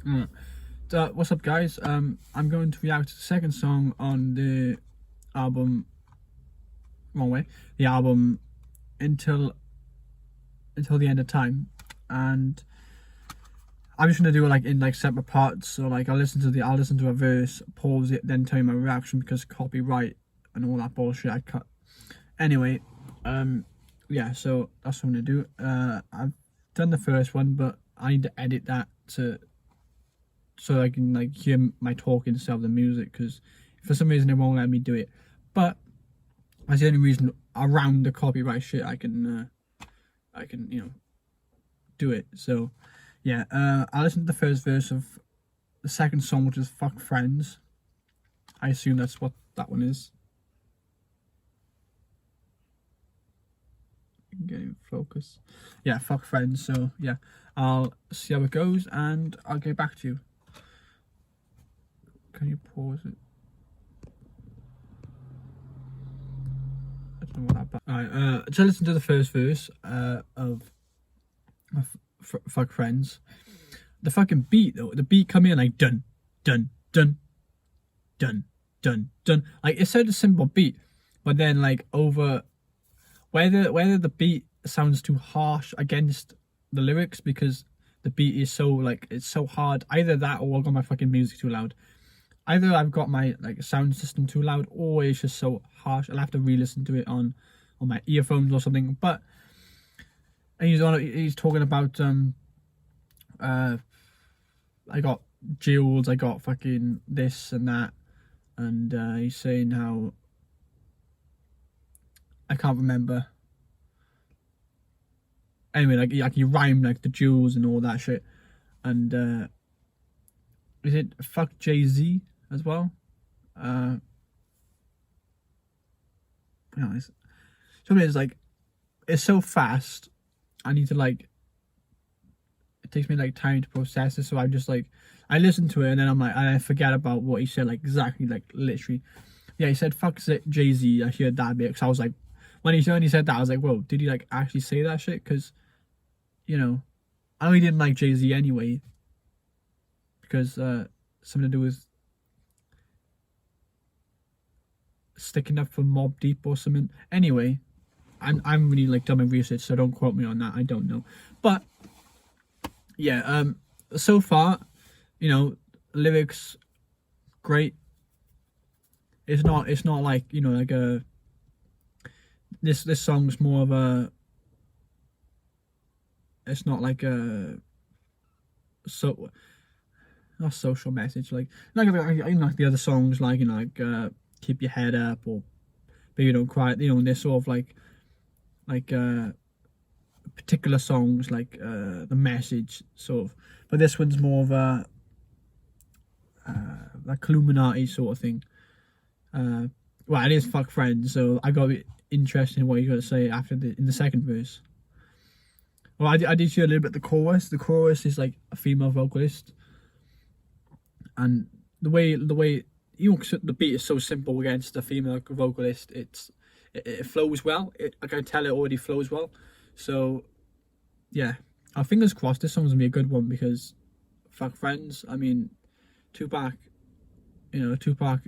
What's up, guys? I'm going to react to the second song on the album. Wrong way. The album until the end of time, and I'm just gonna do it like in like separate parts. So like I'll listen to a verse, pause it, then tell you my reaction because copyright and all that bullshit I cut. Anyway, yeah. So that's what I'm gonna do. I've done the first one, but I need to edit that so I can like hear my talking instead of the music, because for some reason it won't let me do it. But that's the only reason around the copyright shit I can do it. So yeah, I listened to the first verse of the second song, which is Fck Friends. I assume that's what that one is. Getting focus. Yeah, Fck Friends. So yeah, I'll see how it goes and I'll get back to you. Can you pause it? I don't know what that. Alright, so listen to the first verse of Fck Friends. The fucking beat though, the beat come in like dun dun dun dun dun dun. Like it's such a simple beat, but then like over whether the beat sounds too harsh against the lyrics because the beat is so like it's so hard. Either that or I've got my fucking music too loud. Either I've got my like sound system too loud or it's just so harsh. I'll have to re-listen to it on my earphones or something. But he's talking about I got jewels, I got fucking this and that, and he's saying how I can't remember. Anyway, like he rhymed like the jewels and all that shit, and is it fuck Jay-Z as well? You know, it's like it's so fast. I need to like. It takes me like time to process it, so I just like I listen to it and then I'm like I forget about what he said, like exactly, like literally. Yeah, he said fuck Jay-Z. I heard that bit because I was like, when he said that, I was like, whoa, did he like actually say that shit? Because you know, I know he didn't like Jay-Z anyway because something to do with sticking up for Mob Deep or something. Anyway, I'm really like done my research, so don't quote me on that. I don't know, but yeah, so far, you know, lyrics great. It's not like, you know, like a this song's more of a, it's not like a not social message like the other songs, like, you know, like keep your head up or baby don't cry, you know, and they're sort of like particular songs like the message sort of, but this one's more of a like Illuminati sort of thing. Well, it is Fck Friends, so I got a bit interested in what you're gonna say after in the second verse. Well, I did hear a little bit the chorus. The chorus is like a female vocalist, and the way you know, the beat is so simple against a female vocalist, it flows well. I can tell it already flows well. So yeah, our fingers crossed this song's gonna be a good one, because Fck Friends, I mean, Tupac, you know, Tupac,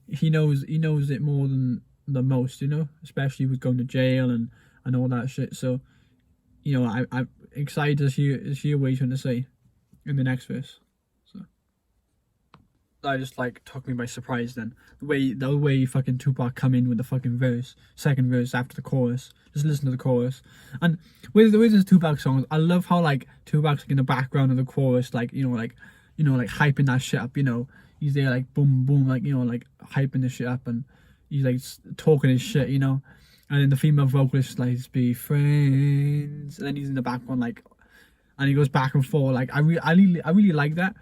he knows it more than most, you know, especially with going to jail and all that shit. So, you know, I'm excited to hear what he's going to say in the next verse. So that just like took me by surprise. Then the way fucking Tupac come in with the fucking second verse after the chorus. Just listen to the chorus. And with the Tupac songs, I love how like Tupac's like in the background of the chorus, like, you know, like hyping that shit up. You know, he's there like boom boom, like, you know, like hyping the shit up, and he's like talking his shit, you know. And then the female vocalist like, be friends, and then he's in the background like, and he goes back and forth. Like I really like that.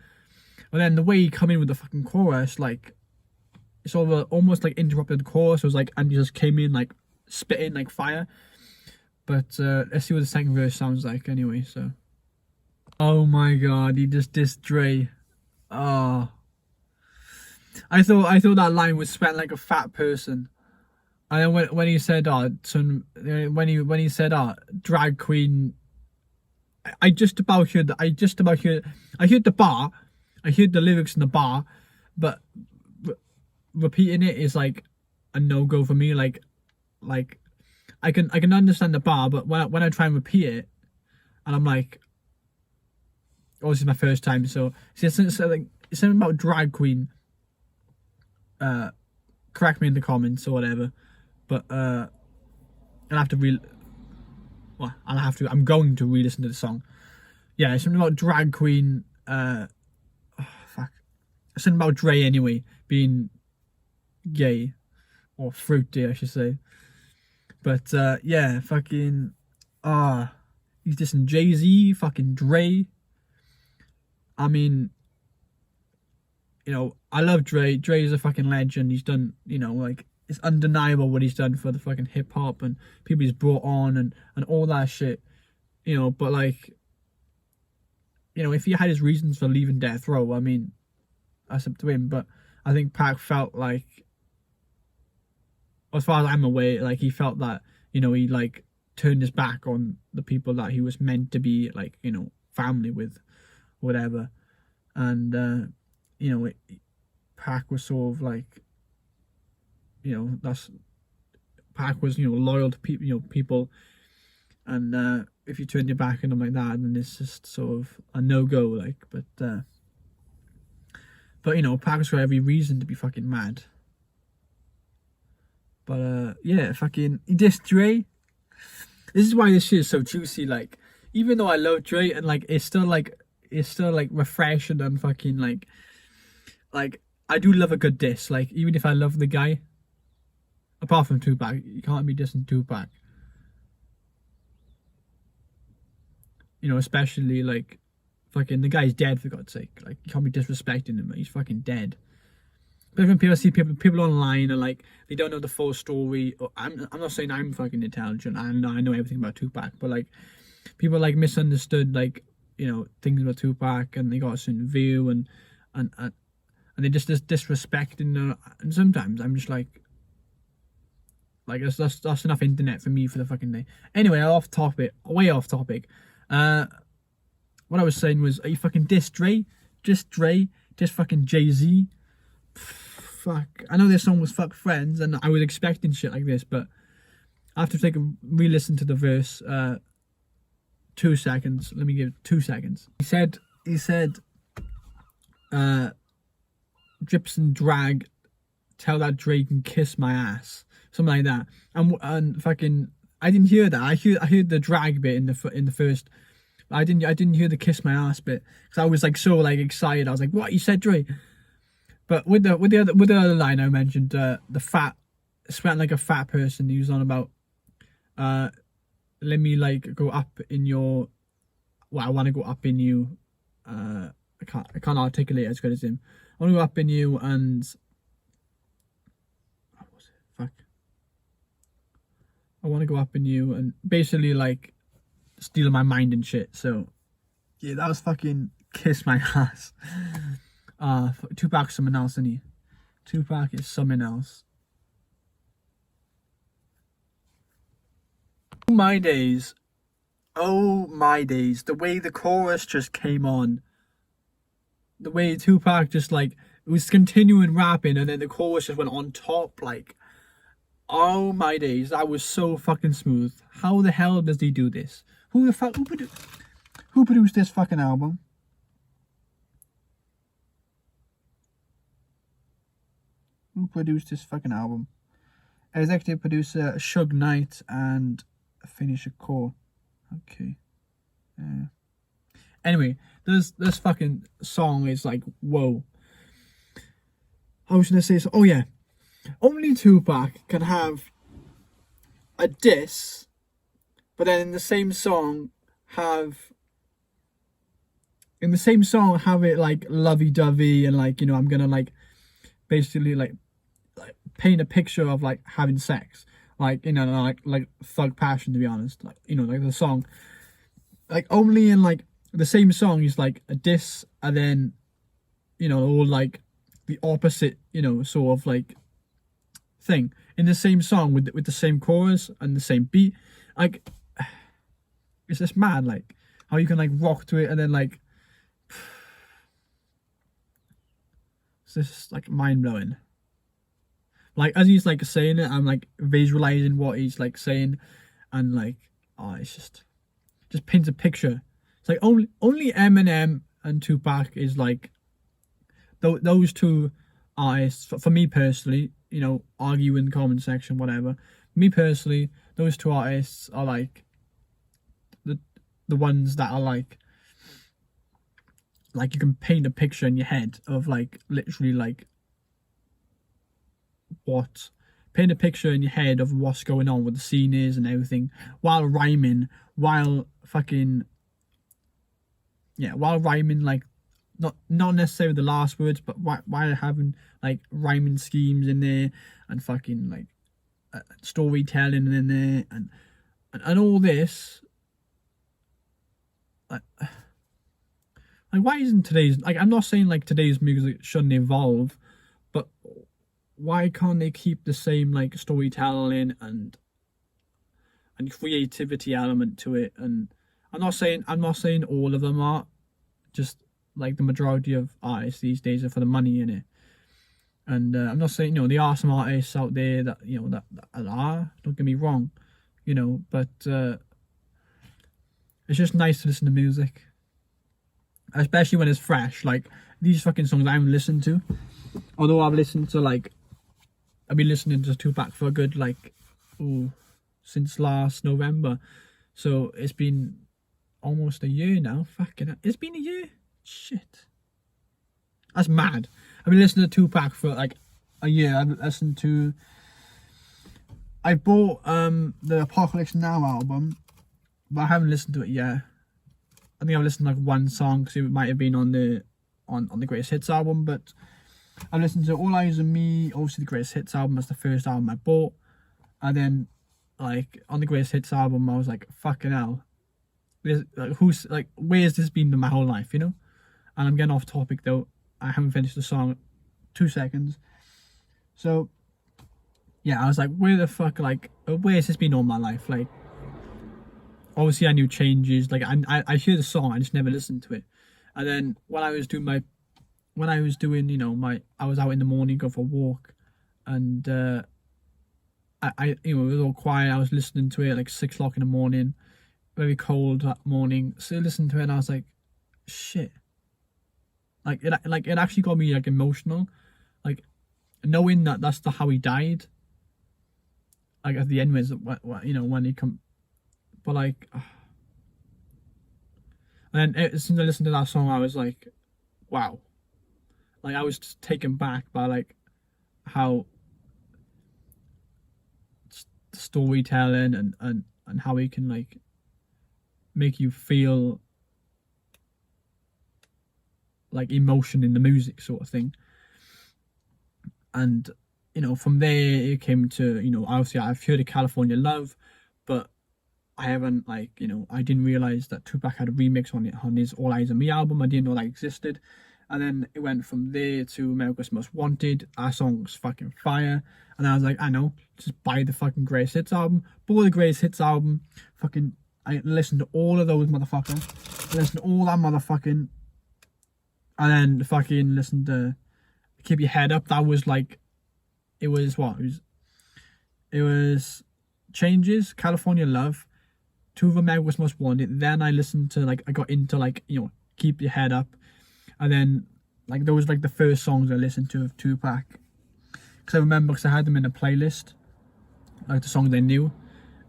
But then the way he come in with the fucking chorus, like it's sort of almost like interrupted the chorus. It was like, and he just came in like spitting like fire. But let's see what the second verse sounds like anyway. So, oh my god, he just dissed Dre. Oh, I thought that line was spent like a fat person. And then when he said, when he said, drag queen I just about heard the, I heard the bar, I heard the lyrics in the bar, but repeating it is like a no go for me. Like I can understand the bar, but when I try and repeat it, and I'm like, oh, this is my first time, so it's like it's something about drag queen. Correct me in the comments or whatever, but I'll have to I'm going to re-listen to the song. Yeah, it's something about drag queen. Fuck. Something about Dre anyway being gay or fruity, I should say. But yeah, fucking he's dissing Jay-Z, fucking Dre. I mean, you know, I love Dre. Dre is a fucking legend. He's done, you know, like, it's undeniable what he's done for the fucking hip hop and people he's brought on and all that shit. You know, but like, you know, if he had his reasons for leaving Death Row, I mean, that's up to him. But I think Pac felt like, as far as I'm aware, like he felt that, you know, he like turned his back on the people that he was meant to be, like, you know, family with, whatever. And you know, Pac was sort of like, you know, Pac was, you know, loyal to people, you know, people, and if you turn your back on them like that, then it's just sort of a no-go, like. But you know, Pac's got every reason to be fucking mad. But yeah, fucking he dissed Dre. This is why this shit is so juicy. Like, even though I love Dre, and like it's still like refreshing and fucking like I do love a good diss. Like, even if I love the guy, apart from Tupac, you can't be dissing Tupac. You know, especially like fucking the guy's dead, for God's sake. Like, you can't be disrespecting him. He's fucking dead. But when people see people online and like they don't know the full story, or I'm not saying I'm fucking intelligent. I know everything about Tupac, but like people like misunderstood, like, you know, things about Tupac, and they got a certain view and they just disrespecting. And sometimes I'm just like that's enough internet for me for the fucking day. Anyway, way off topic. What I was saying was, are you fucking diss Dre? Diss fucking Jay-Z? Fuck. I know this song was Fck Friends, and I was expecting shit like this, but I have to take a re-listen to the verse. 2 seconds. Let me give 2 seconds. He said, drips and drag, tell that Dre can kiss my ass. Something like that. And fucking, I didn't hear that. I heard the drag bit in the first. I didn't hear the kiss my ass bit, because I was like so like excited. I was like, what, you said Dre? But with the other line I mentioned, the fat, sweating like a fat person, he was on about let me like go up in your, well, I want to go up in you. I can't articulate as good as him. I want to go up in you and what was it? Fuck. I want to go up in you and basically like steal my mind and shit. So yeah, that was fucking kiss my ass. Tupac's something else, isn't he? Tupac is something else. Oh my days, the way the chorus just came on, the way Tupac just like, it was continuing rapping and then the chorus just went on top, like, oh my days, that was so fucking smooth. How the hell does he do this? Who produced this fucking album? Who produced this fucking album? Executive producer Suge Knight and Finish a Core. Okay. Anyway, this fucking song is like, whoa. I was gonna say so. Oh yeah, only Tupac can have a diss, but then in the same song have it like lovey-dovey and like, you know, I'm gonna like basically like paint a picture of like having sex, like, you know, like Thug Passion, to be honest, like, you know, like the song, like only in like the same song is like a diss and then, you know, all like the opposite, you know, sort of like thing in the same song with the same chorus and the same beat. Like, it's just mad. Like, how you can like rock to it, and then like it's just like mind blowing. Like as he's like saying it, I'm like visualizing what he's like saying, and like it's just paints a picture. It's like only Eminem and Tupac is like those two artists for me personally. You know, argue in the comment section, whatever. Me personally, those two artists are like the ones that are like you can paint a picture in your head of like literally like what paint a picture in your head of what's going on, what the scene is and everything, while rhyming, while fucking while rhyming, like not necessarily the last words, but while having like rhyming schemes in there, and fucking like storytelling in there, and all this. Like why isn't today's, like, I'm not saying like today's music shouldn't evolve, but why can't they keep the same like storytelling and creativity element to it? And I'm not saying all of them are, just like the majority of artists these days are for the money in it. And I'm not saying, there are some artists out there that that are, don't get me wrong, but it's just nice to listen to music, especially when it's fresh. Like these fucking songs I haven't listened to, although I've been listening to Tupac for a good since last November, so it's been almost a year now. Fucking hell. It's been a year. Shit, that's mad. I've been listening to Tupac for like a year. I bought the Apocalypse Now album, but I haven't listened to it yet. I think I've listened to like one song because it might have been on the Greatest Hits album, but I've listened to All Eyes on Me, obviously the Greatest Hits album. That's the first album I bought, and then like on the Greatest Hits album I was like, fucking hell, where's this been my whole life, And I'm getting off topic though. I haven't finished the song. 2 seconds. So yeah, I was like, where the fuck, like, where's this been all my life? Like, obviously I knew Changes, like I hear the song, I just never listened to it. And then when I was doing I was out in the morning, go for a walk, and it was all quiet. I was listening to it like 6 o'clock in the morning, very cold that morning. So I listened to it and I was like, shit. Like it actually got me like emotional, like knowing that that's how he died. Like at the end, when he come, but like, and then as soon as I listened to that song, I was like, wow. Like I was just taken back by like how storytelling and how he can like make you feel like emotion in the music sort of thing. And from there it came to, obviously I've heard of California Love, but I haven't I didn't realize that Tupac had a remix on his All Eyes on Me album. I didn't know that existed. And then it went from there to America's Most Wanted. Our song's fucking fire. And I was like, I know, just buy the fucking Greatest Hits album. Bought the Greatest Hits album. I listened to all of those motherfuckers. I listened to all that motherfucking. And then fucking listened to Keep Your Head Up. That was like, it was Changes, California Love, two of America's Most Wanted. Then I listened to I got into Keep Your Head Up. And then those the first songs I listened to of Tupac. Because I remember, because I had them in a playlist, like the songs I knew.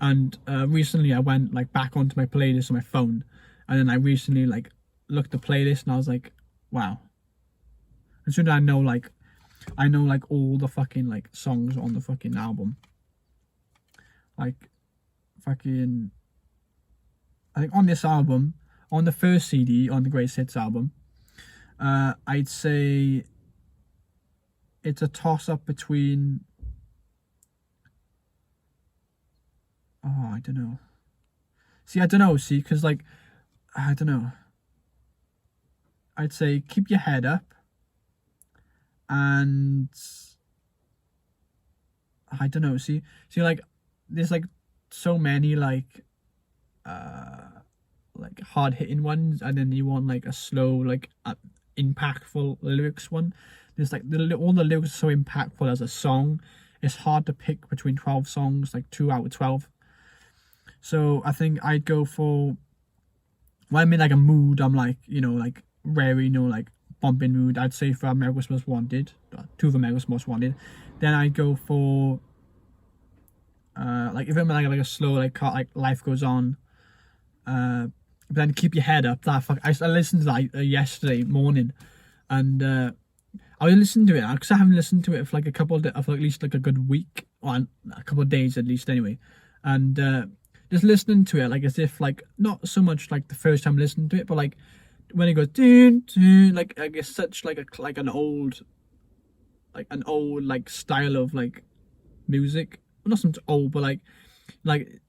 And recently I went back onto my playlist on my phone. And then I recently looked at the playlist and I was like, wow. And soon I know all the fucking songs on the fucking album. I think on this album, on the first CD, on the Greatest Hits album, I'd say it's a toss-up between, I don't know. Because I don't know. I'd say Keep Your Head Up, and I don't know. There's so many like hard hitting ones, and then you want like a slow, like impactful lyrics one. There's like all the lyrics are so impactful as a song. It's hard to pick between 12 songs, like 2 out of 12. So I think I'd go for, when I'm in like a mood, I'm like, like very, like bumping mood, I'd say for America's Most Wanted, two of America's Most Wanted. Then I'd go for like if I'm like a slow, like Life Goes On. But then Keep Your Head Up. I listened to that yesterday morning, and I was listening to it because I haven't listened to it for like a couple of for at least like a good week, or a couple of days at least anyway, and just listening to it like as if like not so much like the first time listening to it, but like when it goes dun, dun, like I guess such like an old like style of like music. Well, not something old, but like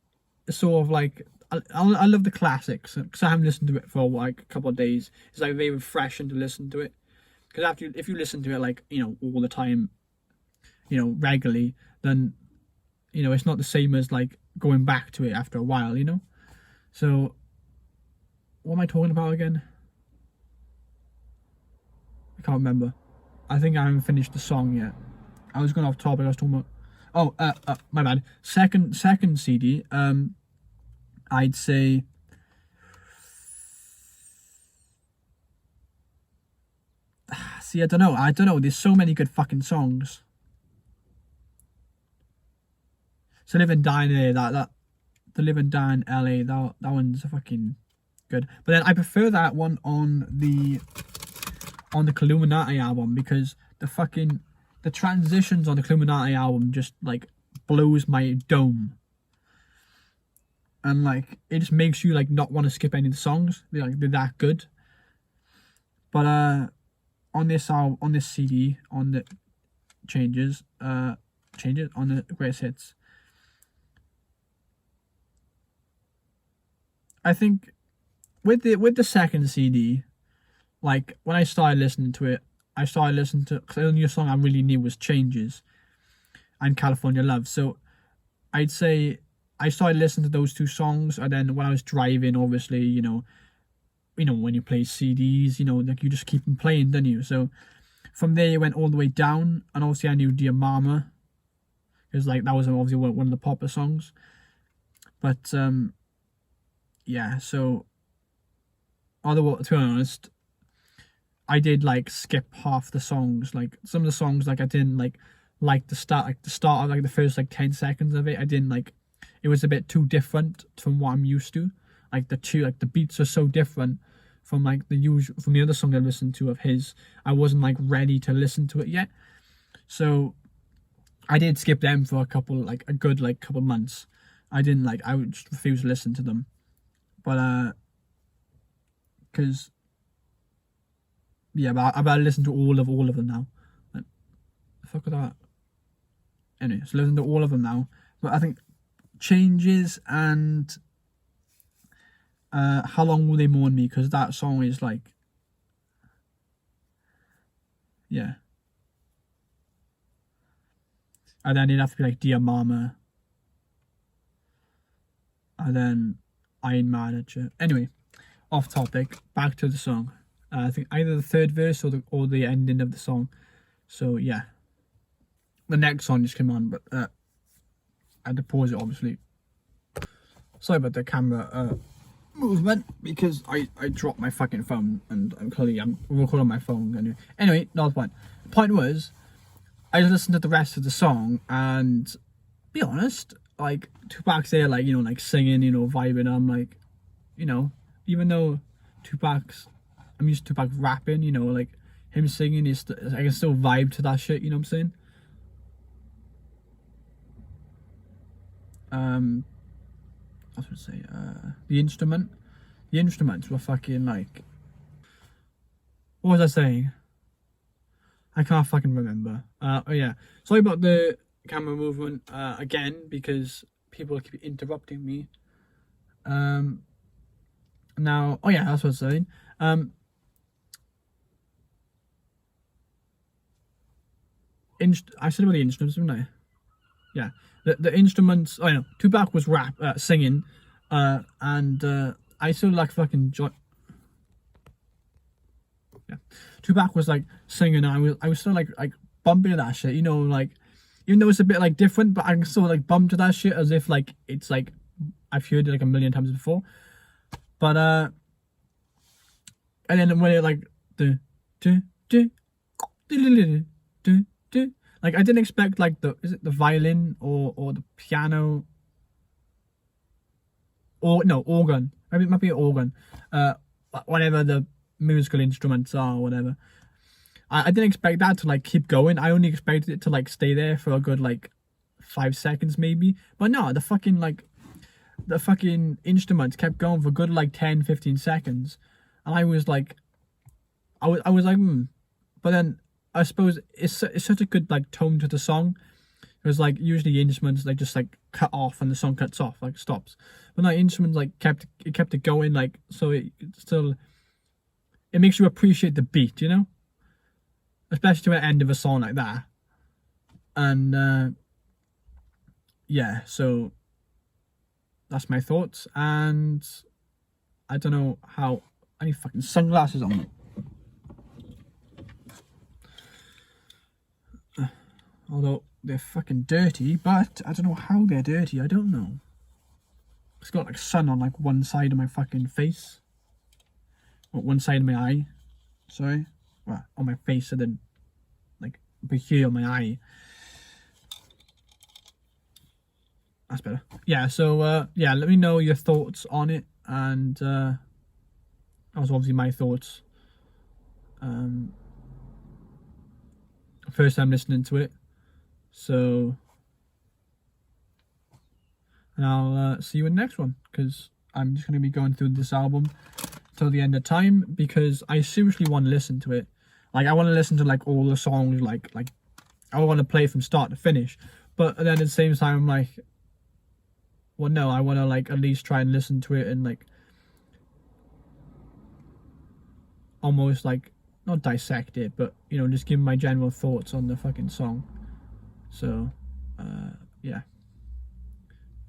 sort of like I love the classics because I haven't listened to it for like a couple of days. It's like very refreshing to listen to it, because if you listen to it like all the time, regularly, then it's not the same as like going back to it after a while. So what am I talking about again? I can't remember. I think I haven't finished the song yet. I was going off topic. I was talking about my bad. Second CD. I'd say see, I don't know. There's so many good fucking songs. So Live and Die in LA, the Live and Die in LA, that one's fucking good. But then I prefer that one on the Illuminati album, because the transitions on the Illuminati album just like blows my dome. And like it just makes you like not want to skip any of the songs. They're that good. But on this CD, on the changes on the greatest hits, I think with the second CD, like when I started listening to it, the only song I really knew was Changes and California Love. So I'd say I started listening to those two songs, and then when I was driving, obviously, when you play CDs, like you just keep them playing, don't you? So from there it went all the way down, and obviously I knew Dear Mama, because like that was obviously one of the popular songs. But yeah, so to be honest, I did like skip half the songs. Like some of the songs, like I didn't like the start of like the first like 10 seconds of it. I didn't like. It was a bit too different from what I'm used to. Like the beats are so different from like from the other song I listened to of his. I wasn't like ready to listen to it yet, so I did skip them for a good couple months. I would just refuse to listen to them, but because yeah, but I've listened to all of them now. Like, the fuck with that. Anyway, so listen to all of them now. But I think Changes and How Long Will They Mourn Me, because that song is like, yeah. And then it'd have to be like Dear Mama, and then I Ain't Mad at You. Anyway, off topic, back to the song. I think either the third verse or the ending of the song. So yeah, the next song just came on, but I had to pause it obviously. Sorry about the camera movement, because I dropped my fucking phone, and I'm recording on my phone. Anyway, not the point. The point was, I just listened to the rest of the song, and be honest, like Tupac's there, like like singing, vibing. I'm like, even though I'm used to Tupac rapping, like him singing I can still vibe to that shit. You know what I'm saying? I was gonna say the instruments were fucking like. What was I saying? I can't fucking remember. Oh yeah, sorry about the camera movement again, because people keep interrupting me. Now, oh yeah, that's what I was saying. I said about the instruments, didn't I? Yeah, the instruments. Oh no, Tupac was singing, and I still like fucking yeah. Tupac was like singing, and I was still like bumping to that shit, you know, like even though it's a bit like different, but I can still like bump to that shit as if like it's like I've heard it like a million times before. But and then when it like the like I didn't expect like is it the violin or the piano or no organ. Maybe it might be an organ. Whatever the musical instruments are or whatever. I didn't expect that to like keep going. I only expected it to like stay there for a good like 5 seconds maybe. But no, the fucking instruments kept going for good like 10-15 seconds. And I was like I was like But then I suppose it's such a good like tone to the song. It was like usually instruments they just like cut off and the song cuts off, like stops. But like instruments like kept it going, like so it still it makes you appreciate the beat, you know? Especially to the end of a song like that. And yeah, so that's my thoughts. And I don't know how I need fucking sunglasses on. Although they're fucking dirty, but I don't know how they're dirty. I don't know. It's got like sun on like one side of my fucking face. Or one side of my eye. Sorry. Well, on my face and then like over here on my eye. That's better. Yeah, so yeah, let me know your thoughts on it. And that was obviously my thoughts. First time listening to it. So, and I'll see you in the next one, because I'm just going to be going through this album till the end of time, because I seriously want to listen to it. Like, I want to listen to like all the songs, like I want to play from start to finish. But then at the same time, I'm like, well, no, I want to like at least try and listen to it and like almost like not dissect it, but you know, just give my general thoughts on the fucking song. So, yeah.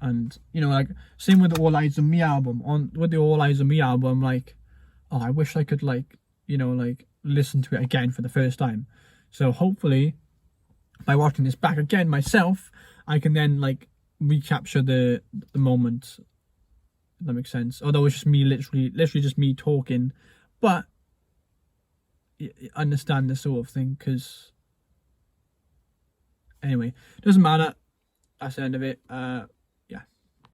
And, you know, like, same with the All Eyes on Me album. With the All Eyes on Me album, like, oh, I wish I could, like, you know, like, listen to it again for the first time. So, hopefully, by watching this back again myself, I can then, like, recapture the moment. If that makes sense. Although it's just me, literally just me talking. But, I understand this sort of thing, because... Anyway, doesn't matter. That's the end of it.